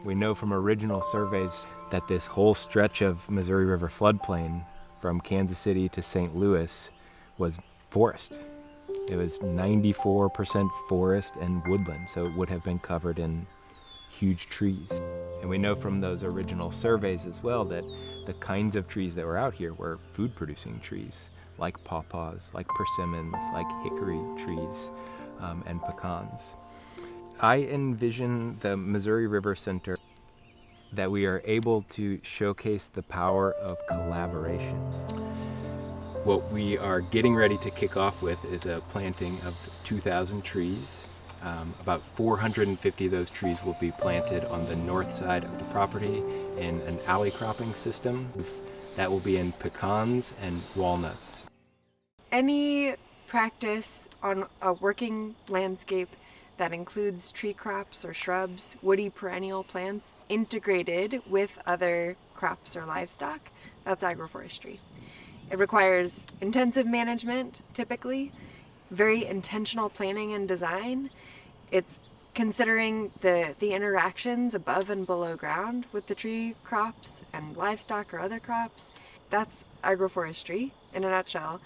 We know from original surveys that this whole stretch of Missouri River floodplain from Kansas City to St. Louis was forest. It was 94% forest and woodland, so it would have been covered in huge trees. And we know from those original surveys as well that the kinds of trees that were out here were food-producing trees, like pawpaws, like persimmons, like hickory trees, and pecans. I envision the Missouri River Center that we are able to showcase the power of collaboration. What we are getting ready to kick off with is a planting of 2,000 trees. About 450 of those trees will be planted on the north side of the property in an alley cropping system. That will be in pecans and walnuts. Any practice on a working landscape that includes tree crops or shrubs, woody perennial plants, integrated with other crops or livestock, that's agroforestry. It requires intensive management, typically, very intentional planning and design. It's considering the interactions above and below ground with the tree crops and livestock or other crops. That's agroforestry in a nutshell.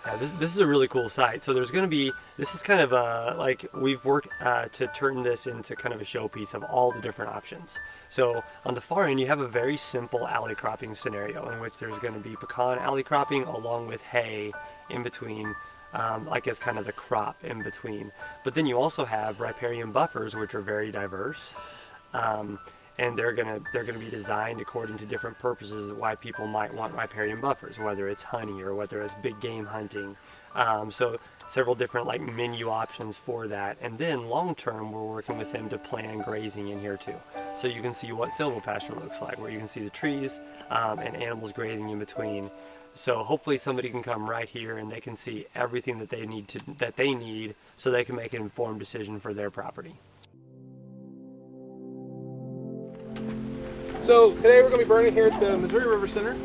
Yeah, this is a really cool site. So there's going to be, this is kind of like we've worked to turn this into kind of a showpiece of all the different options. So on the far end, you have a very simple alley cropping scenario in which there's going to be pecan alley cropping along with hay in between, like as kind of the crop in between. But then you also have riparian buffers, which are very diverse. And they're gonna be designed according to different purposes of why people might want riparian buffers, whether it's honey or whether it's big game hunting. So several different like menu options for that. And then long term, we're working with him to plan grazing in here too. So you can see what silvopasture looks like, where you can see the trees and animals grazing in between. So hopefully somebody can come right here and they can see everything that they need so they can make an informed decision for their property. So today we're going to be burning here at the Missouri River Center.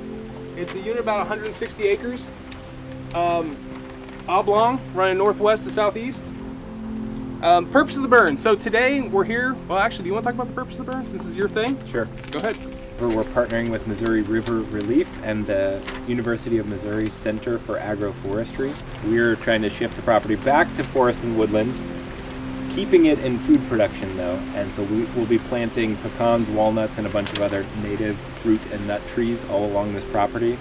It's a unit about 160 acres, oblong, running northwest to southeast. Purpose of the burn. So today we're here. Well, actually, do you want to talk about the purpose of the burn since it's your thing? Sure. Go ahead. We're partnering with Missouri River Relief and the University of Missouri Center for Agroforestry. We're trying to shift the property back to forest and woodland, keeping it in food production though, and so we'll be planting pecans, walnuts, and a bunch of other native fruit and nut trees all along this property.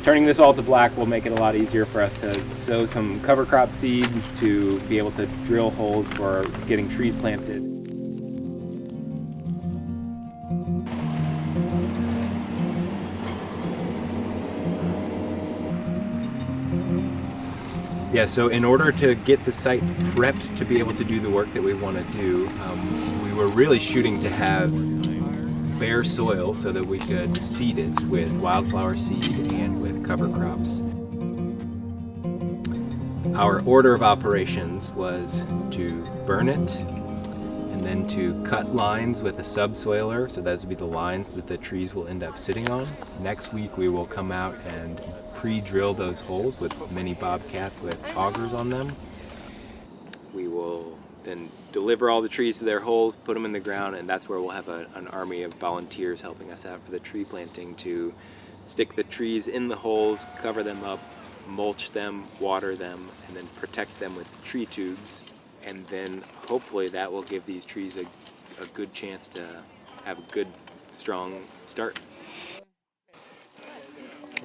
Turning this all to black will make it a lot easier for us to sow some cover crop seed, to be able to drill holes for getting trees planted. Yeah, so in order to get the site prepped to be able to do the work that we want to do, we were really shooting to have bare soil so that we could seed it with wildflower seed and with cover crops. Our order of operations was to burn it and then to cut lines with a subsoiler, so those would be the lines that the trees will end up sitting on. Next week we will come out and pre-drill those holes with mini bobcats with augers on them. We will then deliver all the trees to their holes, put them in the ground, and that's where we'll have an army of volunteers helping us out for the tree planting to stick the trees in the holes, cover them up, mulch them, water them, and then protect them with tree tubes. And then hopefully that will give these trees a good chance to have a good, strong start.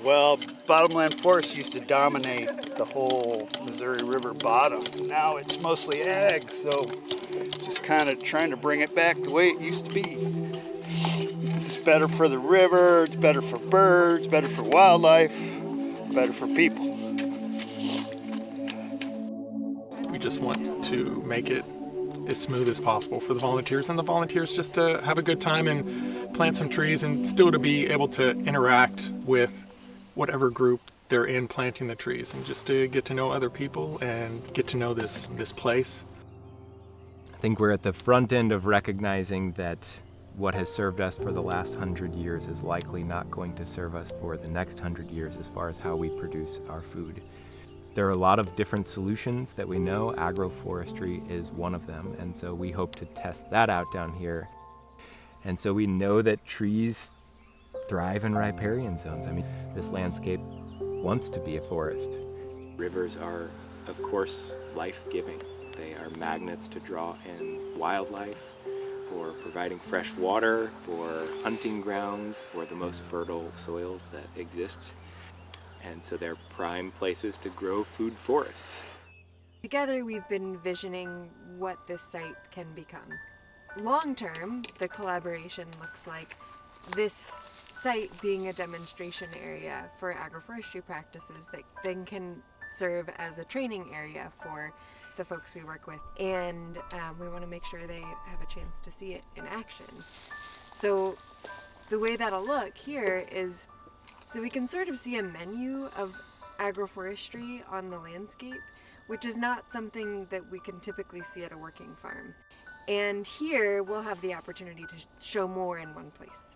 Well, bottomland forest used to dominate the whole Missouri River bottom. Now it's mostly ag, so just kind of trying to bring it back the way it used to be. It's better for the river, it's better for birds, better for wildlife, better for people. We just want to make it as smooth as possible for the volunteers, and the volunteers just to have a good time and plant some trees, and still to be able to interact with whatever group they're in planting the trees, and just to get to know other people and get to know this place. I think we're at the front end of recognizing that what has served us for the last 100 years is likely not going to serve us for the next 100 years as far as how we produce our food. There are a lot of different solutions that we know. Agroforestry is one of them, and so we hope to test that out down here. And so we know that trees thrive in riparian zones. I mean, this landscape wants to be a forest. Rivers are, of course, life-giving. They are magnets to draw in wildlife, for providing fresh water, for hunting grounds, for the most fertile soils that exist. And so they're prime places to grow food forests. Together, we've been envisioning what this site can become. Long term, the collaboration looks like this site being a demonstration area for agroforestry practices that then can serve as a training area for the folks we work with. And we want to make sure they have a chance to see it in action. So the way that'll look here is, so we can sort of see a menu of agroforestry on the landscape, which is not something that we can typically see at a working farm. And here we'll have the opportunity to show more in one place.